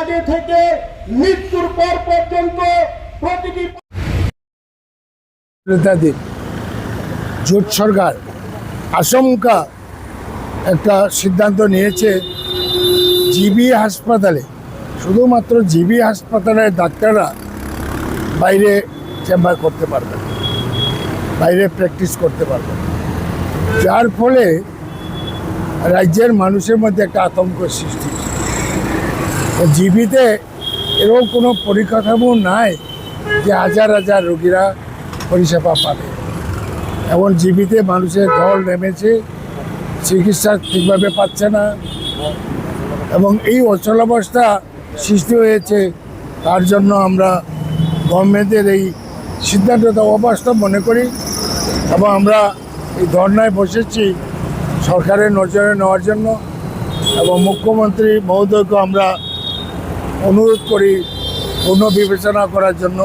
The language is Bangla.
আগে থেকে মৃত্যুর পর পর্যন্ত প্রতিটি নেতাদের জোট সরকার আশঙ্কা একটা সিদ্ধান্ত নিয়েছে জিবি হাসপাতালে, শুধুমাত্র জিবি হাসপাতালের ডাক্তাররা বাইরে চেম্বার করতে পারবেন, বাইরে প্র্যাকটিস করতে পারবেন, যার ফলে রাজ্যের মানুষের মধ্যে একটা আতঙ্ক সৃষ্টি। জিবিতে এরকম কোনো পরিকাঠামো নাই যে হাজার হাজার রোগীরা পরিষেবা পাবে। এমন জিবিতে মানুষের ঢল নেমেছে, চিকিৎসা ঠিকভাবে পাচ্ছে না এবং এই অচলাবস্থা সৃষ্টি হয়েছে। তার জন্য আমরা গভর্নমেন্টের এই সিদ্ধান্তটা অবাস্তব মনে করি এবং আমরা এই ধর্নায় বসেছি সরকারের নজরে নেওয়ার জন্য এবং মুখ্যমন্ত্রী মহোদয়কে আমরা অনুরোধ করি পুনর্বিবেচনা করার জন্য।